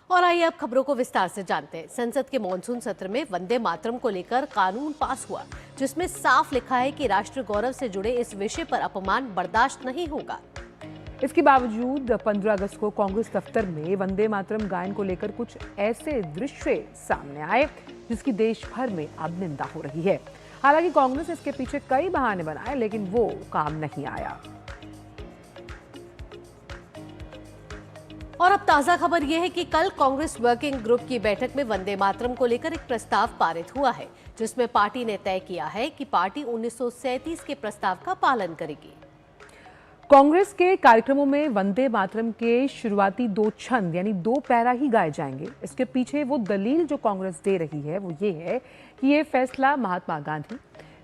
और आइए अब खबरों को विस्तार से जानते हैं। संसद के मॉनसून सत्र में वंदे मातरम को लेकर कानून पास हुआ, जिसमें साफ लिखा है कि राष्ट्र गौरव से जुड़े इस विषय पर अपमान बर्दाश्त नहीं होगा। इसके बावजूद 15 अगस्त को कांग्रेस दफ्तर में वंदे मातरम गायन को लेकर कुछ ऐसे दृश्य सामने आए जिसकी देश भर में अब निंदा हो रही है। हालांकि कांग्रेस इसके पीछे कई बहाने बनाए, लेकिन वो काम नहीं आया। और अब ताजा खबर यह है कि कल कांग्रेस वर्किंग ग्रुप की बैठक में वंदे मातरम को लेकर एक प्रस्ताव पारित हुआ है, जिसमें पार्टी ने तय किया है कि पार्टी 1937 के प्रस्ताव का पालन करेगी। कांग्रेस के कार्यक्रमों में वंदे मातरम के शुरुआती 2 छंद यानी 2 पैरा ही गाए जाएंगे। इसके पीछे वो दलील जो कांग्रेस दे रही है वो ये है कि ये फैसला महात्मा गांधी,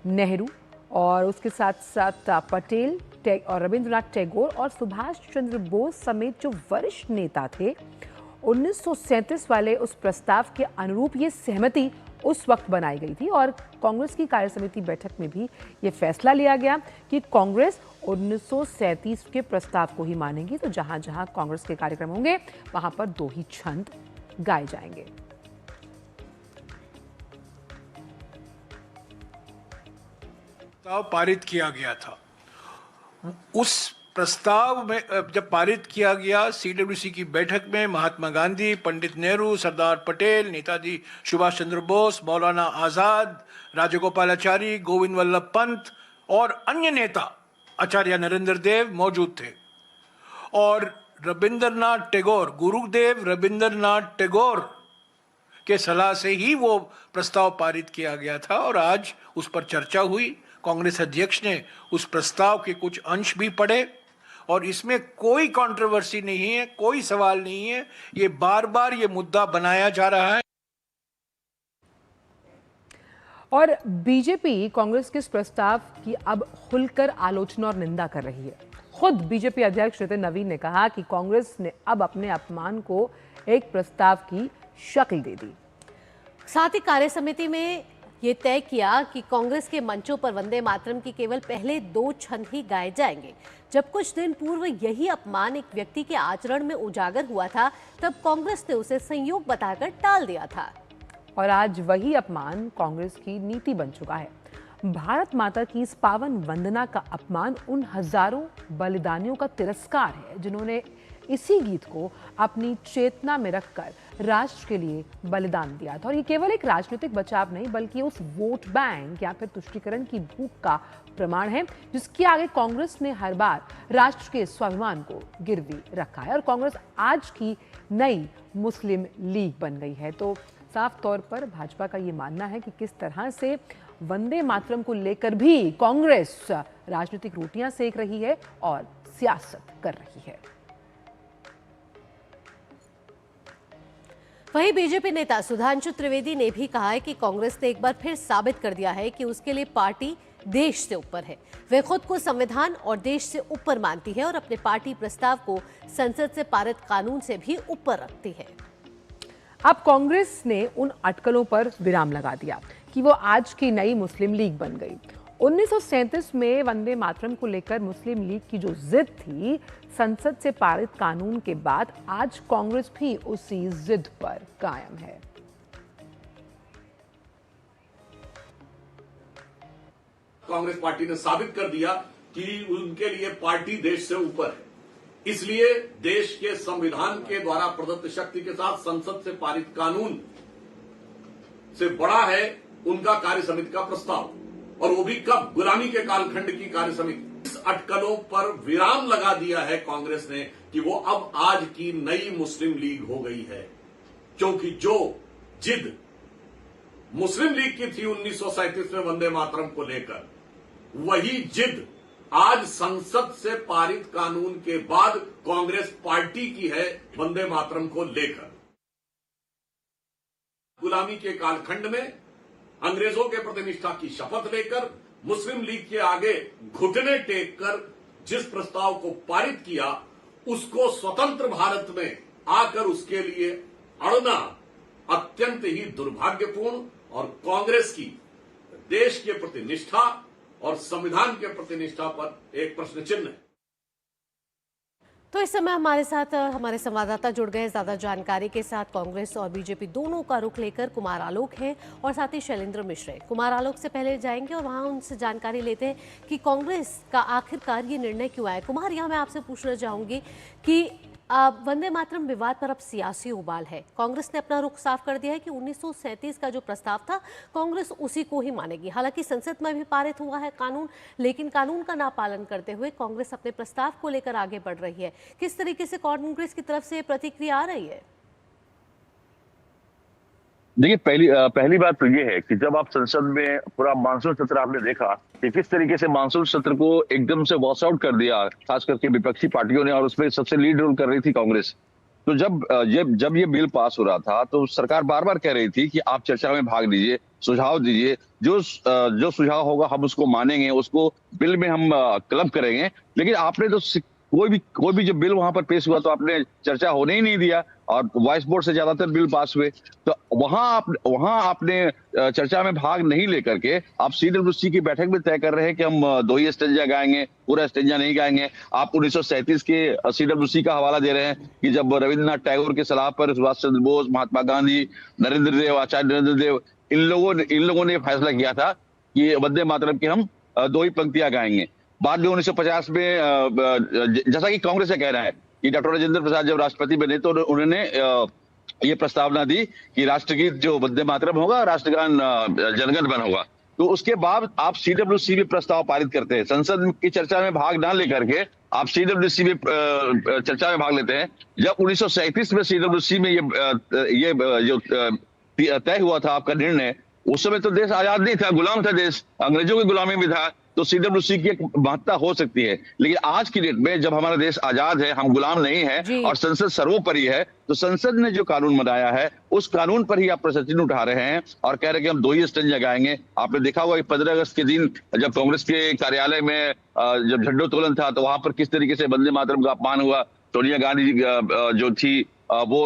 नेहरू और उसके साथ साथ पटेल और रविंद्रनाथ टैगोर और सुभाष चंद्र बोस समेत जो वरिष्ठ नेता थे 1937 वाले उस प्रस्ताव के अनुरूप ये सहमति उस वक्त बनाई गई थी। और कांग्रेस की कार्यसमिति बैठक में भी ये फैसला लिया गया कि कांग्रेस 1937 के प्रस्ताव को ही मानेगी। तो जहां जहां कांग्रेस के कार्यक्रम होंगे वहां पर 2 ही छंद गाए जाएंगे। प्रस्ताव पारित किया गया था। उस प्रस्ताव में जब पारित किया गया सीडब्ल्यूसी की बैठक में महात्मा गांधी, पंडित नेहरू, सरदार पटेल, नेताजी सुभाष चंद्र बोस, मौलाना आजाद, राजगोपालाचारी, गोविंद वल्लभ पंत और अन्य नेता आचार्य नरेंद्र देव मौजूद थे। और रविंद्रनाथ टैगोर, गुरुदेव रविंद्रनाथ टैगोर के सलाह से ही वो प्रस्ताव पारित किया गया था। और आज उस पर चर्चा हुई। कांग्रेस अध्यक्ष ने उस प्रस्ताव के कुछ अंश भी पढ़े और इसमें कोई कंट्रोवर्सी नहीं है, कोई सवाल नहीं है। ये बार बार ये मुद्दा बनाया जा रहा है। और बीजेपी कांग्रेस के इस प्रस्ताव की अब खुलकर आलोचना और निंदा कर रही है। खुद बीजेपी अध्यक्ष नितिन नवीन ने कहा कि कांग्रेस ने अब अपने अपमान को एक प्रस्ताव की शक्ल दे दी। साथ ही कार्य समिति में ये तय किया कि कांग्रेस के मंचों पर वंदे मातरम की केवल पहले 2 छंद ही गाए जाएंगे। जब कुछ दिन पूर्व यही अपमान एक व्यक्ति के आचरण में उजागर हुआ था, तब कांग्रेस ने उसे संयोग बताकर टाल दिया था। और आज वही अपमान कांग्रेस की नीति बन चुका है। भारत माता की इस पावन वंदना का अपमान उन हजारों बलिदानियों का तिरस्कार है जिन्होंने इसी गीत को अपनी चेतना में रखकर राष्ट्र के लिए बलिदान दिया था। और ये केवल एक राजनीतिक बचाव नहीं, बल्कि उस वोट बैंक या फिर तुष्टीकरण की भूख का प्रमाण है जिसके आगे कांग्रेस ने हर बार राष्ट्र के स्वाभिमान को गिरवी रखा है। और कांग्रेस आज की नई मुस्लिम लीग बन गई है। तो साफ तौर पर भाजपा का ये मानना है कि किस तरह से वंदे मातरम को लेकर भी कांग्रेस राजनीतिक रोटियां सेक रही है और सियासत कर रही है। वहीं बीजेपी नेता सुधांशु त्रिवेदी ने भी कहा है कि कांग्रेस ने एक बार फिर साबित कर दिया है कि उसके लिए पार्टी देश से ऊपर है। वे खुद को संविधान और देश से ऊपर मानती है और अपने पार्टी प्रस्ताव को संसद से पारित कानून से भी ऊपर रखती है। अब कांग्रेस ने उन अटकलों पर विराम लगा दिया कि वो आज की नई मुस्लिम लीग बन गई। 1937 में वंदे मातरम को लेकर मुस्लिम लीग की जो जिद थी, संसद से पारित कानून के बाद आज कांग्रेस भी उसी जिद पर कायम है। कांग्रेस पार्टी ने साबित कर दिया कि उनके लिए पार्टी देश से ऊपर है। इसलिए देश के संविधान के द्वारा प्रदत्त शक्ति के साथ संसद से पारित कानून से बड़ा है उनका कार्य समिति का प्रस्ताव। और वो भी कब? गुलामी के कालखंड की कार्य समिति। इस अटकलों पर विराम लगा दिया है कांग्रेस ने कि वो अब आज की नई मुस्लिम लीग हो गई है। क्योंकि जो जिद मुस्लिम लीग की थी 1937 में वंदे मातरम को लेकर, वही जिद आज संसद से पारित कानून के बाद कांग्रेस पार्टी की है वंदे मातरम को लेकर। गुलामी के कालखंड में अंग्रेजों के प्रति निष्ठा की शपथ लेकर मुस्लिम लीग के आगे घुटने टेक कर जिस प्रस्ताव को पारित किया, उसको स्वतंत्र भारत में आकर उसके लिए अड़ना अत्यंत ही दुर्भाग्यपूर्ण और कांग्रेस की देश के प्रति निष्ठा और संविधान के प्रति निष्ठा पर एक प्रश्न चिन्ह है। तो इस समय हमारे साथ हमारे संवाददाता जुड़ गए ज्यादा जानकारी के साथ। कांग्रेस और बीजेपी दोनों का रुख लेकर कुमार आलोक हैं और साथ ही शैलेंद्र मिश्र हैं। कुमार आलोक से पहले जाएंगे और वहां उनसे जानकारी लेते हैं कि कांग्रेस का आखिरकार ये निर्णय क्यों आया। कुमार, यहाँ मैं आपसे पूछना चाहूंगी कि वंदे मातरम विवाद पर अब सियासी उबाल है। कांग्रेस ने अपना रुख साफ कर दिया है कि 1937 का जो प्रस्ताव था कांग्रेस उसी को ही मानेगी। हालांकि संसद में भी पारित हुआ है कानून, लेकिन कानून का ना पालन करते हुए कांग्रेस अपने प्रस्ताव को लेकर आगे बढ़ रही है। किस तरीके से कांग्रेस की तरफ से प्रतिक्रिया आ रही है? देखिए, पहली बात तो ये है कि जब आप संसद में पूरा मानसून सत्र आपने देखा कि किस तरीके से मानसून सत्र को एकदम से वॉश आउट कर दिया, खास करके विपक्षी पार्टियों ने, और उसमें सबसे लीड रोल कर रही थी कांग्रेस। तो जब ये बिल पास हो रहा था तो सरकार बार बार कह रही थी कि आप चर्चा में भाग लीजिए, सुझाव दीजिए, जो सुझाव होगा हम उसको मानेंगे, उसको बिल में हम क्लब करेंगे। लेकिन आपने तो कोई भी जब बिल वहां पर पेश हुआ तो आपने चर्चा होने ही नहीं दिया, और वॉइस वोट से ज्यादातर बिल पास हुए। तो वहां आपने चर्चा में भाग नहीं लेकर के आप सीडब्ल्यूसी की बैठक में तय कर रहे हैं कि हम 2 ही स्टेंजा गाएंगे, पूरा स्टेंजा नहीं गाएंगे। आप 1937 के सीडब्ल्यूसी का हवाला दे रहे हैं कि जब रविंद्रनाथ टैगोर के सलाह पर सुभाष चंद्र बोस, महात्मा गांधी, नरेंद्र देव, आचार्य नरेंद्र देव, इन लोगों ने फैसला किया था कि वंदे मातरम की हम 2 ही पंक्तियां गाएंगे। बाद में 1950 में जैसा कि कांग्रेस से कह रहा है कि डॉक्टर राजेंद्र प्रसाद जब राष्ट्रपति बने तो उन्होंने ये प्रस्तावना दी कि राष्ट्रगीत जो वंदे मातरम होगा, राष्ट्रगान जनगण मन होगा। तो उसके बाद आप सीडब्ल्यूसी में प्रस्ताव पारित करते हैं, संसद की चर्चा में भाग ना लेकर के आप सीडब्ल्यूसी में चर्चा में भाग लेते हैं। जब 1937 में सीडब्ल्यूसी में ये जो तय हुआ था आपका निर्णय, उस समय तो देश आजाद नहीं था, गुलाम था देश, अंग्रेजों की गुलामी में था। तो सीडब्ल्यूसी की एक महत्ता हो सकती है, लेकिन आज की डेट में जब हमारा देश आजाद है, हम गुलाम नहीं है और संसद सर्वोपरि है, तो संसद ने जो कानून बनाया है उस कानून पर ही आप प्रश्न उठा रहे हैं और कह रहे हैं कि हम 2 ही स्टेंजा गाएंगे। आपने देखा होगा कि 15 अगस्त के दिन जब कांग्रेस के कार्यालय में जब झंडोत्तोलन था तो वहां पर किस तरीके से वंदे मातरम का अपमान हुआ। सोनिया गांधी जो थी वो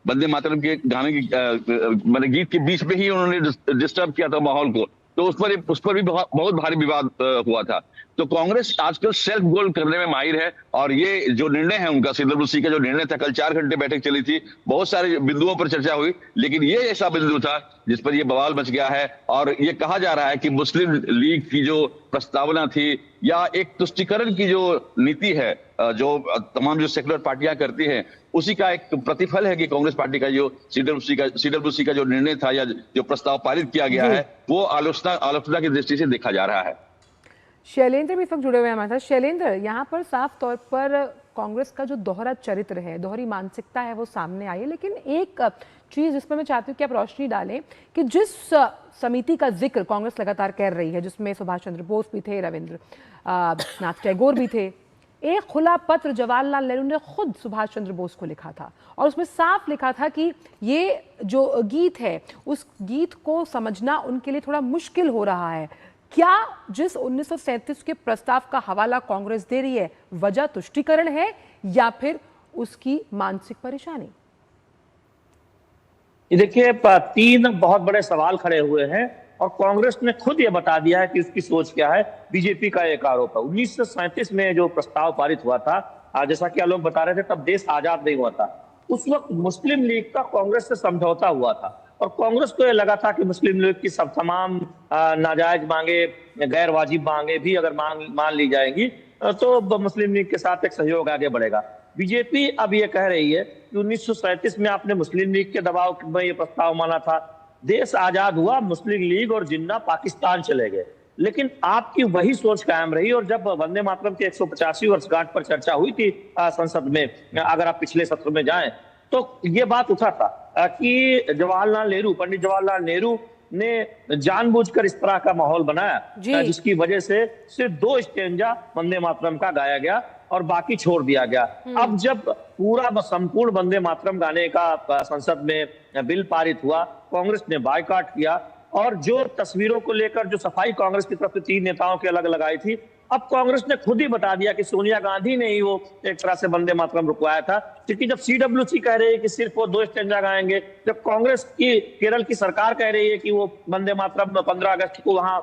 वंदे मातरम के गाने की मतलब गीत के बीच में ही उन्होंने डिस्टर्ब किया था माहौल को, तो उस पर भी बहुत भारी विवाद हुआ था। तो कांग्रेस आजकल सेल्फ गोल करने में माहिर है, और ये जो निर्णय है उनका, सीडब्ल्यूसी का जो निर्णय था, कल 4 घंटे बैठक चली थी, बहुत सारे बिंदुओं पर चर्चा हुई, लेकिन ये ऐसा बिंदु था जिस पर ये बवाल मच गया है। और ये कहा जा रहा है कि मुस्लिम लीग की जो प्रस्तावना थी या एक तुष्टीकरण की जो नीति है जो तमाम जो सेकुलर पार्टियां करती हैं, उसी का एक प्रतिफल है कि कांग्रेस पार्टी का जो सीडब्ल्यूसी का जो निर्णय था या जो प्रस्ताव पारित किया गया है वो आलोचना की दृष्टि से देखा जा रहा है। शैलेंद्र भी इस वक्त जुड़े हुए हैं हमारे साथ। शैलेंद्र, यहाँ पर साफ तौर पर कांग्रेस का जो दोहरा चरित्र है, दोहरी मानसिकता है, वो सामने आई है। लेकिन एक चीज जिस पर मैं चाहती हूँ कि आप रोशनी डालें कि जिस समिति का जिक्र कांग्रेस लगातार कर रही है, जिसमें सुभाष चंद्र बोस भी थे, रविंद्रनाथ टैगोर भी थे, एक खुला पत्र जवाहरलाल नेहरू ने खुद सुभाष चंद्र बोस को लिखा था और उसमें साफ लिखा था कि ये जो गीत है उस गीत को समझना उनके लिए थोड़ा मुश्किल हो रहा है। क्या जिस 1937 के प्रस्ताव का हवाला कांग्रेस दे रही है वजह तुष्टीकरण है या फिर उसकी मानसिक परेशानी? देखिए, 3 बहुत बड़े सवाल खड़े हुए हैं और कांग्रेस ने खुद ये बता दिया है कि उसकी सोच क्या है। बीजेपी का एक आरोप है, 1937 में जो प्रस्ताव पारित हुआ था, जैसा कि लोग बता रहे थे, तब देश आजाद नहीं हुआ था। उस वक्त मुस्लिम लीग का कांग्रेस से समझौता हुआ था और कांग्रेस को यह लगा था कि मुस्लिम लीग की तमाम नाजायज मांगे, गैर वाजिब मांगे भी अगर मान ली जाएंगी तो मुस्लिम लीग के साथ एक सहयोग आगे बढ़ेगा। बीजेपी अब ये कह रही है कि 1937 में आपने मुस्लिम लीग के दबाव में ये प्रस्ताव माना था, देश आजाद हुआ, मुस्लिम लीग और जिन्ना पाकिस्तान चले गए, लेकिन आपकी वही सोच कायम रही। और जब वंदे मातरम के 185 वर्षगांठ पर चर्चा हुई थी संसद में, अगर आप पिछले सत्र में जाएं तो ये बात उठा था कि पंडित जवाहरलाल नेहरू ने जानबूझकर इस तरह का माहौल बनाया जिसकी वजह से सिर्फ 2 स्टेंजा वंदे मातरम का गाया गया और बाकी छोड़ दिया गया। अब जब पूरा संपूर्ण वंदे मातरम गाने का संसद में बिल पारित हुआ, कांग्रेस ने बायकॉट किया और जो तस्वीरों को लेकर जो सफाई कांग्रेस की तरफ से 3 नेताओं की अलग लगाई थी, अब कांग्रेस ने खुद ही बता दिया कि सोनिया गांधी ने ही वो एक तरह से वंदे मातरम रुकवाया था। क्योंकि जब सीडब्ल्यूसी कह रही है कि सिर्फ वो 2 स्टेंजा गाएंगे, जब कांग्रेस की केरल की सरकार कह रही है कि वो वंदे मातरम 15 अगस्त को वहां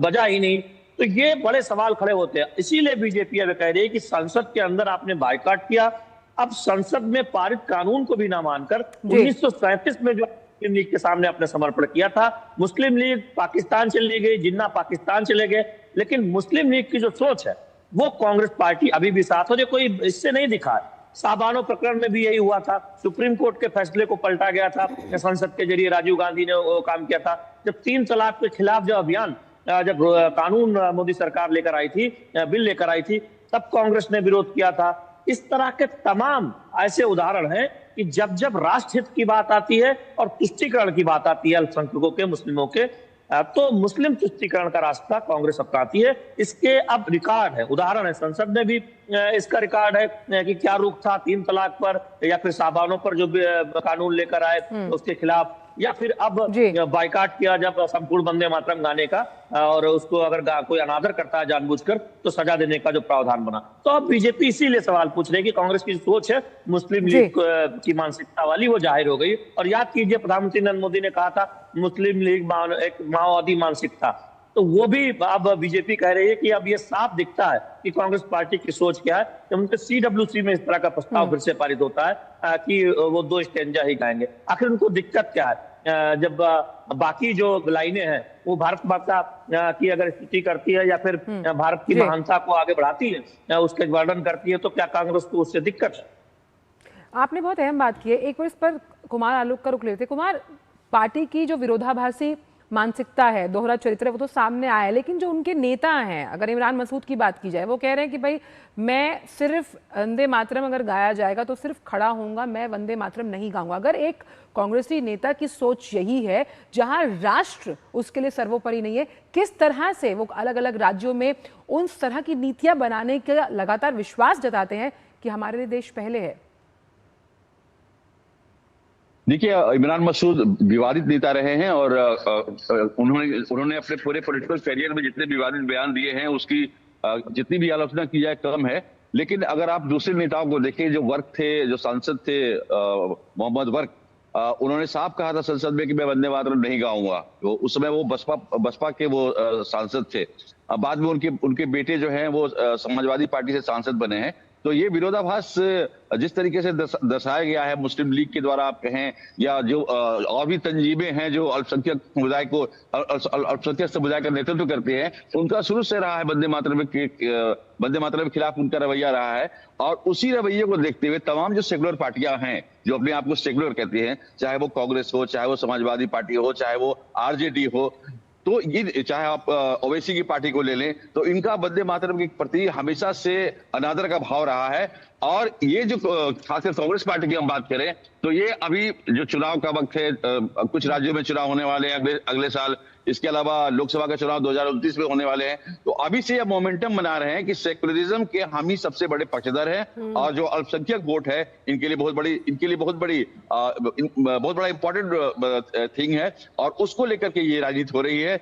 बजा ही नहीं, तो ये बड़े सवाल खड़े होते हैं। इसीलिए बीजेपी अब कह रही है कि संसद के अंदर आपने बायकॉट किया, अब संसद में पारित कानून को भी ना मानकर 1937 में जो मुस्लिम लीग के सामने अपने समर्पण किया था, मुस्लिम लीग पाकिस्तान चली गई, जिन्ना पाकिस्तान चले गए, लेकिन मुस्लिम लीग की जो सोच है वो कांग्रेस पार्टी अभी भी साथ हो, कोई इससे नहीं दिखा है। साबानो प्रकरण में भी यही हुआ था, सुप्रीम कोर्ट के फैसले को पलटा गया था, संसद के जरिए राजीव गांधी ने वो काम किया था। जब 3 तलाक के खिलाफ जब अभियान, जब कानून मोदी सरकार लेकर आई थी, बिल लेकर आई थी, तब कांग्रेस ने विरोध किया था। इस तरह के तमाम ऐसे उदाहरण हैं कि जब जब राष्ट्र हित की बात आती है और तुष्टीकरण की बात आती है अल्पसंख्यकों के, मुस्लिमों के, तो मुस्लिम तुष्टीकरण का रास्ता कांग्रेस अपनाती है। इसके अब रिकॉर्ड है, उदाहरण है, संसद में भी इसका रिकॉर्ड है कि क्या रुख था 3 तलाक पर, या फिर साबानों पर जो कानून लेकर आए उसके खिलाफ, या फिर अब बायकॉट किया जब संपूर्ण वंदे मातरम गाने का, और उसको अगर कोई अनादर करता है जानबूझकर तो सजा देने का जो प्रावधान बना। तो अब बीजेपी इसीलिए सवाल पूछ रही है कि कांग्रेस की सोच है मुस्लिम लीग की मानसिकता वाली, वो जाहिर हो गई। और याद कीजिए प्रधानमंत्री नरेंद्र मोदी ने कहा था मुस्लिम लीग एक माओवादी मानसिकता, तो वो भी अब बीजेपी कह रही है कि अब ये साफ दिखता है कि कांग्रेस पार्टी की सोच क्या है। जब उनके CWC में इस तरह का प्रस्ताव फिर से पारित होता है कि वो 2 स्टेंजा ही गाएंगे, आखिर उनको दिक्कत क्या है? जब बाकी जो लाइनें हैं वो भारत माता की अगर स्तुति करती है या फिर भारत की महानता को आगे बढ़ाती है, उसके वर्णन करती है, तो क्या कांग्रेस को उससे दिक्कत है? आपने बहुत अहम बात की है, एक बार इस पर कुमार आलोक का रुख लेते। कुमार, पार्टी की जो विरोधाभासी मानसिकता है, दोहरा चरित्र है, वो तो सामने आया है, लेकिन जो उनके नेता हैं, अगर इमरान मसूद की बात की जाए, वो कह रहे हैं कि भाई मैं सिर्फ वंदे मातरम अगर गाया जाएगा तो सिर्फ खड़ा होऊंगा, मैं वंदे मातरम नहीं गाऊंगा। अगर एक कांग्रेसी नेता की सोच यही है, जहां राष्ट्र उसके लिए सर्वोपरि नहीं है, किस तरह से वो अलग अलग राज्यों में उन तरह की नीतियां बनाने का लगातार विश्वास जताते हैं कि हमारे लिए देश पहले है? देखिए, इमरान मसूद विवादित नेता रहे हैं और उन्होंने अपने पूरे पॉलिटिकल करियर में जितने विवादित बयान दिए हैं उसकी जितनी भी आलोचना की जाए कम है। लेकिन अगर आप दूसरे नेताओं को देखें, जो वर्क थे, जो सांसद थे, मोहम्मद वर्क, उन्होंने साफ कहा था संसद में कि मैं वंदे मातरम नहीं गाऊंगा। तो उस समय वो बसपा के वो सांसद थे। बाद में उनके बेटे जो हैं वो समाजवादी पार्टी से सांसद बने हैं। तो ये विरोधाभास जिस तरीके से दर्शाया गया है मुस्लिम लीग के द्वारा आप कहें, या जो और भी तंजीमें हैं जो अल्पसंख्यक समुदाय का नेतृत्व करते हैं, उनका शुरू से रहा है वंदे मातरम के खिलाफ उनका रवैया रहा है। और उसी रवैये को देखते हुए तमाम जो सेकुलर पार्टियां हैं, जो अपने आप को सेकुलर कहती हैं, चाहे वो कांग्रेस हो, चाहे वो समाजवादी पार्टी हो, चाहे वो RJD हो, तो ये चाहे आप ओवैसी की पार्टी को ले लें, तो इनका वंदे मातरम के प्रति हमेशा से अनादर का भाव रहा है। और ये जो खासकर कांग्रेस पार्टी की हम बात करें, तो ये अभी जो चुनाव का वक्त है, कुछ राज्यों में चुनाव होने वाले हैं अगले साल, इसके अलावा लोकसभा का चुनाव 2029 में होने वाले हैं। तो अभी से यह मोमेंटम बना रहे हैं कि सेकुलरिज्म के हम ही सबसे बड़े पक्षधर हैं, और जो अल्पसंख्यक वोट है इनके लिए बहुत बड़ा इंपॉर्टेंट थिंग है, और उसको लेकर के ये राजनीति हो रही है।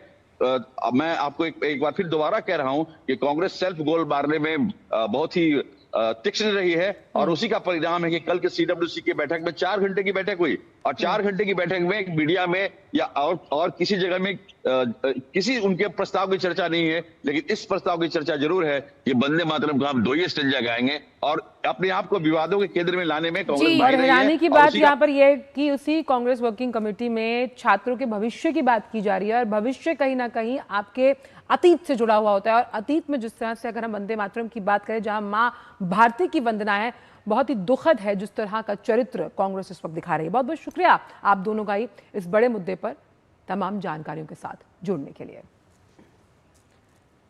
मैं आपको एक बार फिर दोबारा कह रहा हूं कि कांग्रेस सेल्फ गोल मारने में बहुत ही तीक्ष्ण रही है, और उसी का परिणाम है कि कल के CWC की बैठक में 4 घंटे की बैठक हुई, और 4 घंटे की बैठक में मीडिया में या और किसी जगह में किसी उनके प्रस्ताव की चर्चा नहीं है। लेकिन इस प्रस्ताव की चर्चा जरूर है कि वंदे मातरम को हम 2 ही स्टेंजा गाएंगे, और अपने आप को विवादों के केंद्र में लाने में कांग्रेस और हैरानी की बात यहाँ पर यह कि उसी कांग्रेस वर्किंग कमेटी में छात्रों के भविष्य की बात की जा रही है, और भविष्य कहीं ना कहीं आपके अतीत से जुड़ा हुआ होता है। और अतीत में जिस तरह से अगर हम वंदे मातरम की बात करें, जहां मां भारती की वंदना है, बहुत ही दुखद है जिस तरह का चरित्र कांग्रेस इस वक्त दिखा रही है। बहुत बहुत शुक्रिया आप दोनों का ही इस बड़े मुद्दे पर तमाम जानकारियों के साथ जुड़ने के लिए।